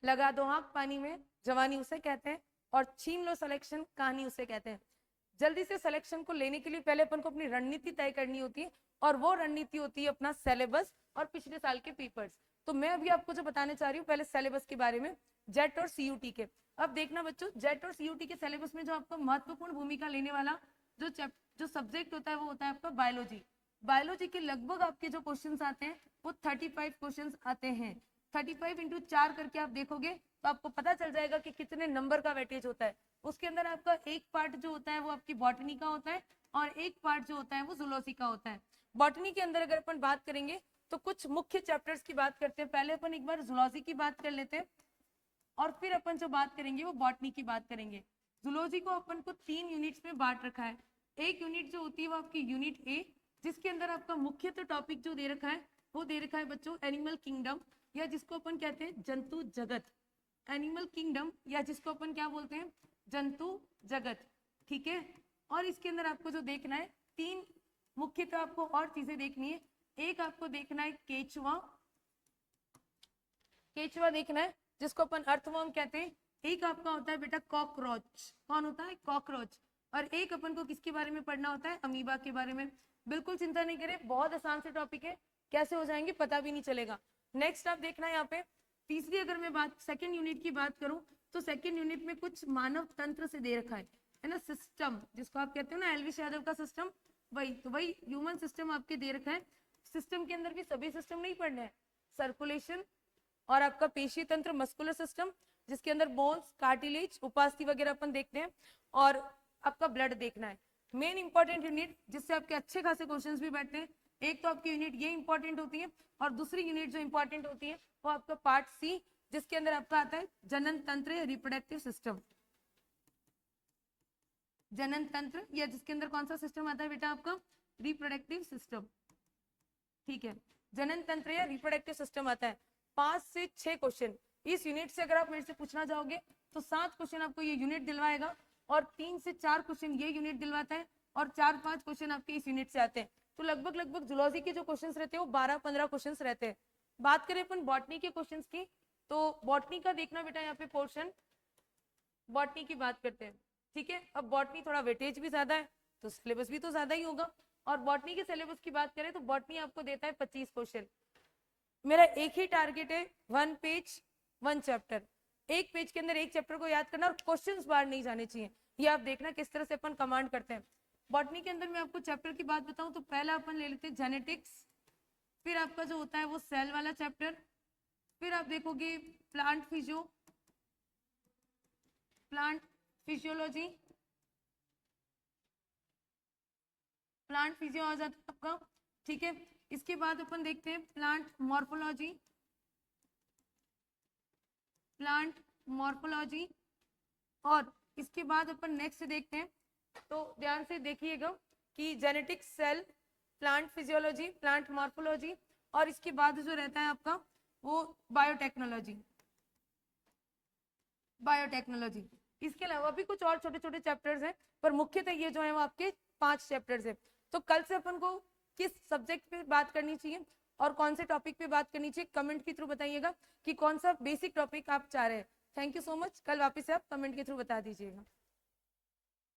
लगा दो आंख पानी में जवानी उसे कहते हैं, और छीन लो सिलेक्शन कहानी उसे कहते हैं। जल्दी से सिलेक्शन को लेने के लिए पहले अपन को अपनी रणनीति तय करनी होती है, और वो रणनीति होती है अपना सिलेबस और पिछले साल के पेपर्स। तो मैं अभी आपको जो बताने चाह रही हूँ पहले सिलेबस के बारे में, जेट और सीयूटी के। अब देखना बच्चों, जेट और सीयूटी के सिलेबस में जो आपको महत्वपूर्ण भूमिका लेने वाला जो सब्जेक्ट होता है वो होता है आपका बायोलॉजी। बायोलॉजी के लगभग आपके जो क्वेश्चंस आते हैं वो 35 क्वेश्चंस आते हैं। 35 इंटू 4 करके आप देखोगे तो आपको पता चल जाएगा कि कितने नंबर का वेटेज होता है। उसके अंदर आपका एक पार्ट जो होता है वो आपकी बॉटनी का होता है, और एक पार्ट जो होता है वो जूलॉजी का होता है। बॉटनी के अंदर अगर अपन बात करेंगे तो कुछ मुख्य चैप्टर्स की बात करते हैं। पहले अपन एक बार जूलॉजी की बात कर लेते हैं, और फिर अपन जो बात करेंगे वो बॉटनी की बात करेंगे। जूलॉजी को अपन को 3 यूनिट्स में बांट रखा है। एक यूनिट जो होती है वो आपकी यूनिट ए, जिसके अंदर आपका मुख्य तो टॉपिक जो दे रखा है वो दे रखा है बच्चों एनिमल किंगडम, या जिसको अपन कहते हैं जंतु जगत। एनिमल किंगडम, या जिसको अपन क्या बोलते हैं, जंतु जगत। ठीक है, और इसके अंदर आपको जो देखना है 3 मुख्यतः आपको और चीजें देखनी है। एक आपको देखना है केचुआ, केचुआ देखना है जिसको अपन अर्थवर्म कहते हैं। एक आपका होता है बेटा कॉकरोच, कौन होता है, कॉकरोच। और एक अपन को किसके बारे में पढ़ना होता है, अमीबा के बारे में। बिल्कुल चिंता नहीं करें, बहुत आसान से टॉपिक है, कैसे हो जाएंगे पता भी नहीं चलेगा। नेक्स्ट आप देखना है यहाँ पे तीसरी, अगर मैं बात सेकंड यूनिट की बात करूं तो सेकंड यूनिट में कुछ मानव तंत्र से दे रखा है ना, सिस्टम, जिसको आप कहते हो ना एलवी यादव का सिस्टम, वही तो वही ह्यूमन सिस्टम आपके दे रखा है। सिस्टम के अंदर भी सभी सिस्टम नहीं पढ़ने हैं, सर्कुलेशन और आपका पेशी तंत्र मस्कुलर सिस्टम, जिसके अंदर बोन्स, कार्टिलेज, उपास्थि वगैरह अपन देखते हैं, और आपका ब्लड देखना है। मेन इंपॉर्टेंट यूनिट जिससे आपके अच्छे खासे क्वेश्चंस भी बैठते हैं, एक तो आपकी यूनिट ये इंपॉर्टेंट होती है, और दूसरी यूनिट जो इंपॉर्टेंट होती है वो आपका पार्ट सी, जिसके अंदर आपका आता है जनन तंत्र या रिप्रोडक्टिव सिस्टम। जनन तंत्र, या जिसके अंदर कौन सा सिस्टम आता है बेटा, आपका रिप्रोडक्टिव सिस्टम। ठीक है, जनन तंत्र या रिप्रोडक्टिव सिस्टम आता है। 5 से 6 क्वेश्चन इस यूनिट से अगर आप मेरे से पूछना चाहोगे तो 7 क्वेश्चन आपको ये यूनिट दिलवाएगा, और 3 से 4 क्वेश्चन ये यूनिट दिलवाता है, और 4-5 क्वेश्चन आपके इस यूनिट से आते हैं। तो लगभग जूलॉजी के जो क्वेश्चंस रहते हैं वो 12-15 क्वेश्चंस रहते हैं। बात करें अपन बॉटनी के क्वेश्चंस की, तो बॉटनी का देखना बेटा यहाँ पे पोर्शन, बॉटनी की बात करते हैं। ठीक है, अब बॉटनी थोड़ा वेटेज भी ज्यादा है तो सिलेबस भी तो ज्यादा ही होगा। और बॉटनी के सिलेबस की बात करें तो बॉटनी आपको देता है 25 क्वेश्चन। मेरा एक ही टारगेट है, 1 पेज 1 चैप्टर। एक पेज के अंदर एक चैप्टर को याद करना, और क्वेश्चंस बाहर नहीं जाने चाहिए। ये आप देखना किस तरह से अपन कमांड करते हैं। बॉटनी के अंदर मैं आपको चैप्टर की बात बताऊं तो पहला अपन ले लेते हैं जेनेटिक्स, फिर आपका जो होता है वो सेल वाला चैप्टर, फिर आप देखोगे प्लांट फिजियोलॉजी, प्लांट फिजियो आ जाता है आपका। ठीक है, इसके बाद अपन देखते हैं प्लांट मॉर्फोलॉजी, और इसके बाद अपन नेक्स्ट देखते हैं, तो ध्यान से देखिएगा कि genetics, cell, plant physiology, plant morphology, और इसके बाद जो रहता है आपका वो बायोटेक्नोलॉजी। इसके अलावा भी कुछ और छोटे छोटे चैप्टर्स हैं, पर मुख्यतः ये जो है वो आपके 5 चैप्टर्स हैं। तो कल से अपन को किस सब्जेक्ट पे बात करनी चाहिए और कौन से टॉपिक पे बात करनी चाहिए, कमेंट के थ्रू बताइएगा कि कौन सा बेसिक टॉपिक आप चाह रहे हैं। थैंक यू सो मच, कल वापस से आप कमेंट के थ्रू बता दीजिएगा।